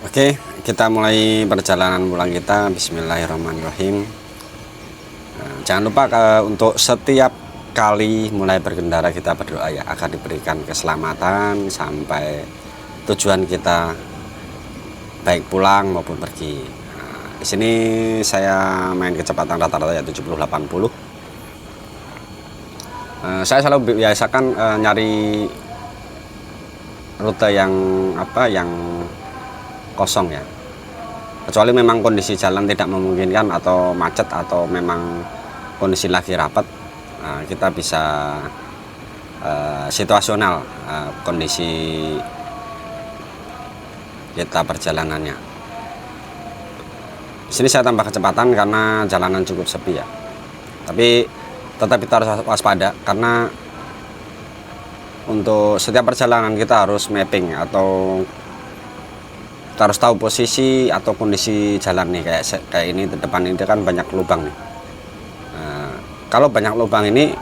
Oke, kita mulai perjalanan pulang kita. Bismillahirrahmanirrahim. Jangan lupa untuk setiap kali mulai berkendara kita berdoa ya, agar diberikan keselamatan sampai tujuan kita, baik pulang maupun pergi. Di sini saya main kecepatan rata-rata ya 70-80. Saya selalu biasakan nyari rute yang kosong ya, kecuali memang kondisi jalan tidak memungkinkan atau macet atau memang kondisi lagi rapat. Kita bisa situasional kondisi kita perjalanannya. Di sini saya tambah kecepatan karena jalanan cukup sepi ya, tapi tetap kita harus waspada karena untuk setiap perjalanan kita harus mapping atau kita harus tahu posisi atau kondisi jalan nih. Kayak ini di depan ini kan banyak lubang nih. Kalau banyak lubang ini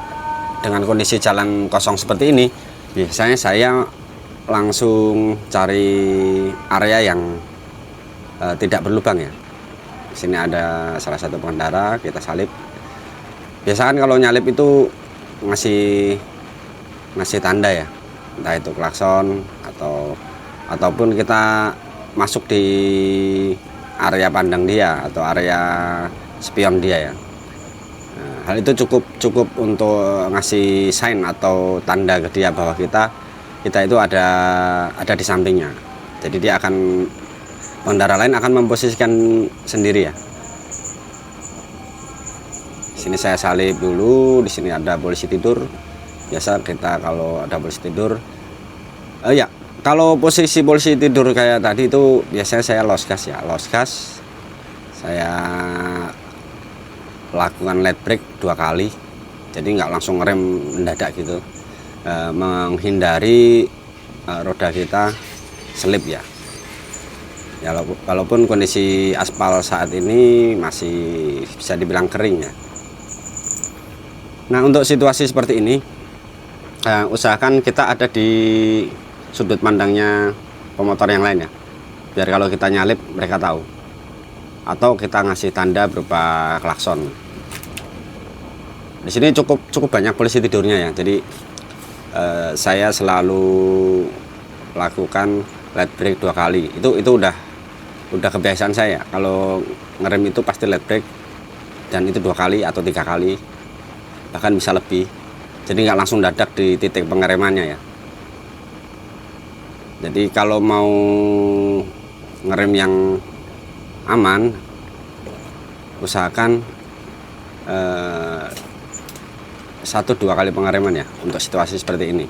dengan kondisi jalan kosong seperti ini, biasanya saya langsung cari area yang tidak berlubang ya. Di sini ada salah satu pengendara, kita salip. Biasanya kan kalau nyalip itu ngasih tanda ya, entah itu klakson ataupun kita masuk di area pandang dia atau area spion dia ya. Hal itu cukup untuk ngasih sign atau tanda ke dia bahwa kita itu ada di sampingnya. Jadi dia pengendara lain akan memposisikan sendiri ya. Di sini saya salib dulu. Di sini ada polisi tidur. Biasa kita kalau ada polisi tidur, ya. Kalau posisi polisi tidur kayak tadi itu biasanya saya lost gas ya, saya lakukan led brake 2 kali, jadi nggak langsung ngerem mendadak gitu, menghindari roda kita selip ya. Ya walaupun kondisi aspal saat ini masih bisa dibilang kering ya. Nah untuk situasi seperti ini, usahakan kita ada di sudut pandangnya pemotor yang lain ya, biar kalau kita nyalip mereka tahu, atau kita ngasih tanda berupa klakson. Di sini cukup banyak polisi tidurnya ya, jadi saya selalu lakukan led brake 2 kali. Itu udah kebiasaan saya. Kalau ngerem itu pasti led brake, dan itu 2 kali atau 3 kali, bahkan bisa lebih. Jadi nggak langsung dadak di titik pengeremannya ya. Jadi kalau mau ngerem yang aman, usahakan 1-2 kali pengereman ya untuk situasi seperti ini.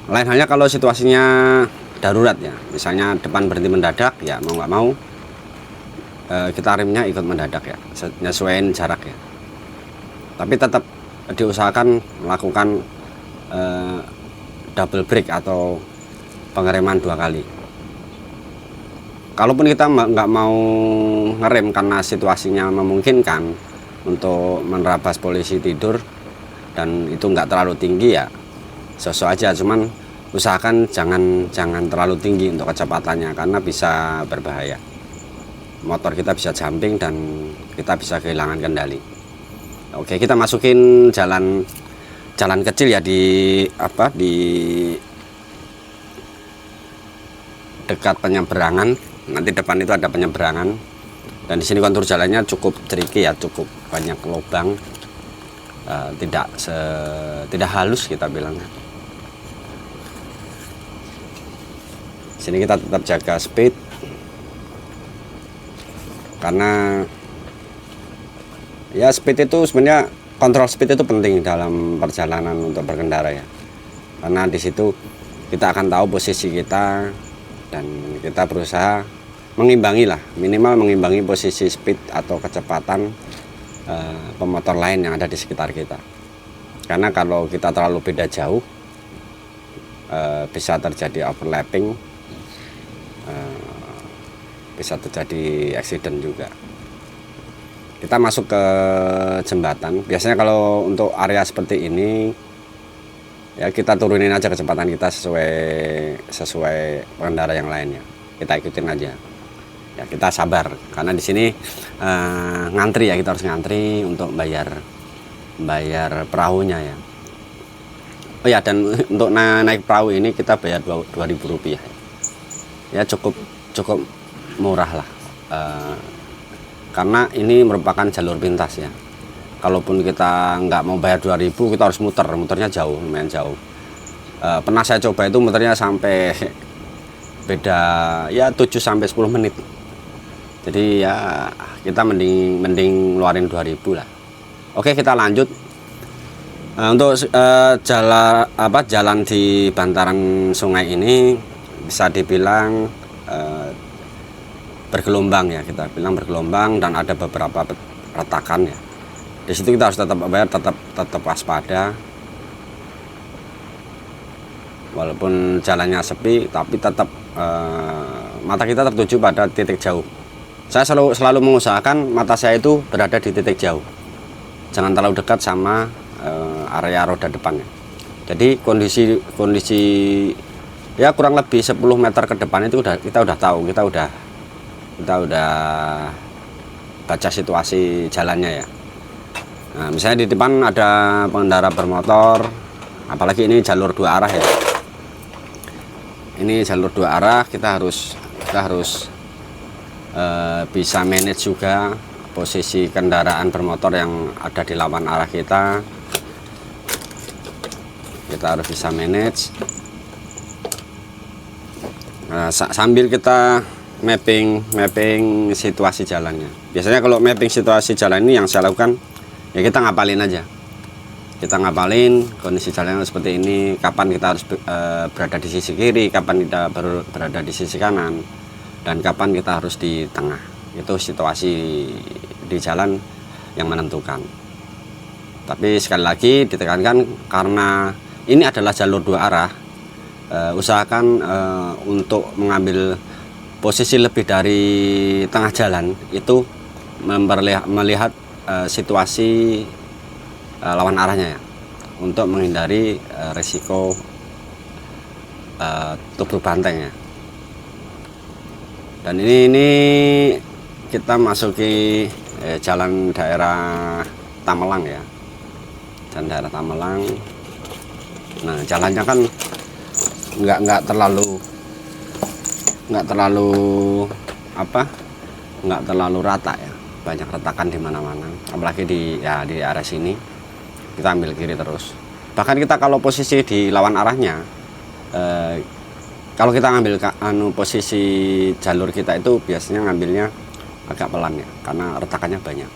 Lain halnya kalau situasinya darurat ya, misalnya depan berhenti mendadak ya, mau nggak mau kita remnya ikut mendadak ya, nyesuaiin jarak ya. Tapi tetap diusahakan melakukan double brake atau pengereman 2 kali. Kalaupun kita nggak mau ngerem karena situasinya memungkinkan untuk menerabas polisi tidur dan itu nggak terlalu tinggi ya, sosok aja. Cuman usahakan jangan terlalu tinggi untuk kecepatannya karena bisa berbahaya. Motor kita bisa jumping dan kita bisa kehilangan kendali. Oke, kita masukin jalan kecil ya di dekat penyeberangan. Nanti depan itu ada penyeberangan, dan di sini kontur jalannya cukup tricky ya, cukup banyak lubang, tidak halus kita bilangnya. Sini kita tetap jaga speed karena ya speed itu sebenarnya, kontrol speed itu penting dalam perjalanan untuk berkendara ya, karena di situ kita akan tahu posisi kita dan kita berusaha minimal mengimbangi posisi speed atau kecepatan pemotor lain yang ada di sekitar kita. Karena kalau kita terlalu beda jauh, bisa terjadi overlapping, bisa terjadi accident juga. Kita masuk ke jembatan. Biasanya kalau untuk area seperti ini ya kita turunin aja kecepatan kita sesuai pengendara yang lainnya. kita ikutin aja ya, kita sabar karena di sini ngantri ya, kita harus ngantri untuk bayar perahunya ya. Oh ya, dan untuk naik perahu ini kita bayar Rp2.000 ya, cukup murah lah, karena ini merupakan jalur pintas ya. Kalaupun kita nggak mau bayar 2.000, kita harus muternya jauh, lumayan jauh. Pernah saya coba itu muternya sampai beda ya 7-10 menit. Jadi ya kita mending ngeluarin 2.000 lah. Oke, kita lanjut. Untuk jalan di bantaran sungai ini bisa dibilang bergelombang ya, kita bilang bergelombang, dan ada beberapa retakan ya. Di situ kita harus tetap aware, tetap waspada. Walaupun jalannya sepi, tapi tetap mata kita tertuju pada titik jauh. Saya selalu mengusahakan mata saya itu berada di titik jauh, jangan terlalu dekat sama area roda depannya. Jadi kondisi ya kurang lebih 10 meter ke depan itu kita udah tahu, kita udah baca situasi jalannya ya. Nah, misalnya di depan ada pengendara bermotor, apalagi ini jalur 2 arah ya. Ini jalur 2 arah, kita harus bisa manage juga posisi kendaraan bermotor yang ada di lawan arah kita. Kita harus bisa manage. Nah, sambil kita mapping situasi jalannya. Biasanya kalau mapping situasi jalan ini yang saya lakukan ya, kita ngapalin aja. Kita ngapalin kondisi jalannya seperti ini, kapan kita harus berada di sisi kiri, kapan kita berada di sisi kanan, dan kapan kita harus di tengah. Itu situasi di jalan yang menentukan. Tapi sekali lagi ditekankan, karena ini adalah jalur 2 arah, usahakan untuk mengambil posisi lebih dari tengah jalan itu, melihat situasi lawan arahnya ya, untuk menghindari resiko tubuh banteng ya. Dan ini kita masuki jalan daerah Tamelang ya, jalan daerah Tamelang. Nah, jalannya kan nggak terlalu rata ya, banyak retakan di mana-mana, apalagi di area sini. Kita ambil kiri terus. Bahkan kita kalau posisi di lawan arahnya, kalau kita ngambil posisi jalur kita itu biasanya ngambilnya agak pelan ya, karena retakannya banyak.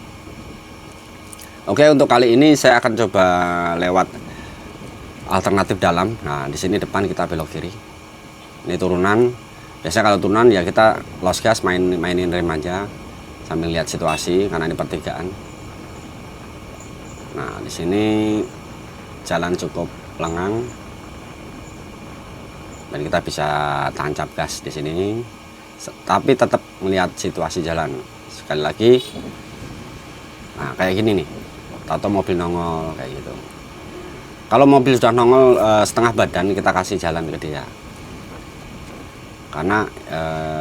Oke, untuk kali ini saya akan coba lewat alternatif dalam. Nah, di sini depan kita belok kiri. Ini turunan. Biasanya kalau turunan ya kita lost gas, mainin rem aja sambil lihat situasi, karena ini pertigaan. Nah, di sini jalan cukup lengang dan kita bisa tancap gas di sini, tapi tetap melihat situasi jalan. Sekali lagi, nah kayak gini nih, atau mobil nongol kayak gitu. Kalau mobil sudah nongol setengah badan, kita kasih jalan ke dia, karena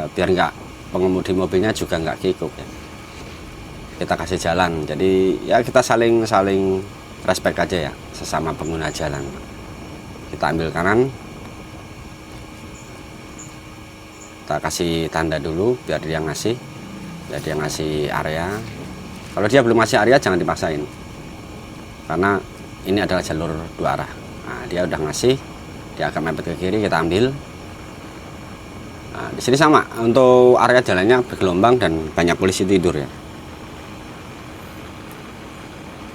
biar nggak pengemudi mobilnya juga nggak kikuk ya. Kita kasih jalan, jadi ya kita saling respect aja ya, sesama pengguna jalan. Kita ambil kanan, kita kasih tanda dulu biar dia ngasih area. Kalau dia belum ngasih area, jangan dipaksain, karena ini adalah jalur 2 arah. Nah, dia udah ngasih, dia akan mepet ke kiri, kita ambil. Nah, di sini sama, untuk area jalannya bergelombang dan banyak polisi tidur ya.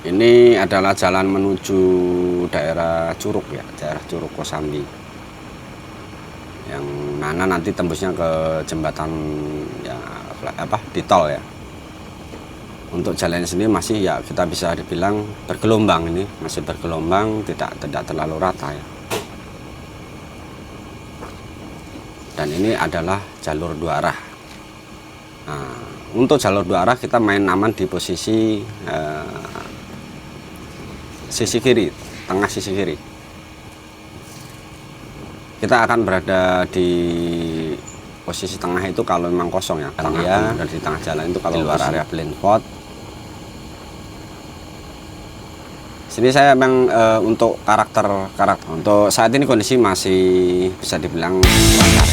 Ini adalah jalan menuju daerah Curug ya, daerah Curug Kosambi, yang mana nanti tembusnya ke jembatan ya, di tol ya. Untuk jalan sendiri masih ya, kita bisa dibilang bergelombang, ini masih bergelombang, tidak terlalu rata ya. Dan ini adalah jalur 2 arah. Nah, untuk jalur 2 arah kita main aman di posisi sisi kiri, tengah sisi kiri. Kita akan berada di posisi tengah itu kalau memang kosong ya, tengah ya, dan di tengah jalan itu kalau di luar area blind spot. Sini saya memang untuk karakter untuk saat ini kondisi masih bisa dibilang lancar.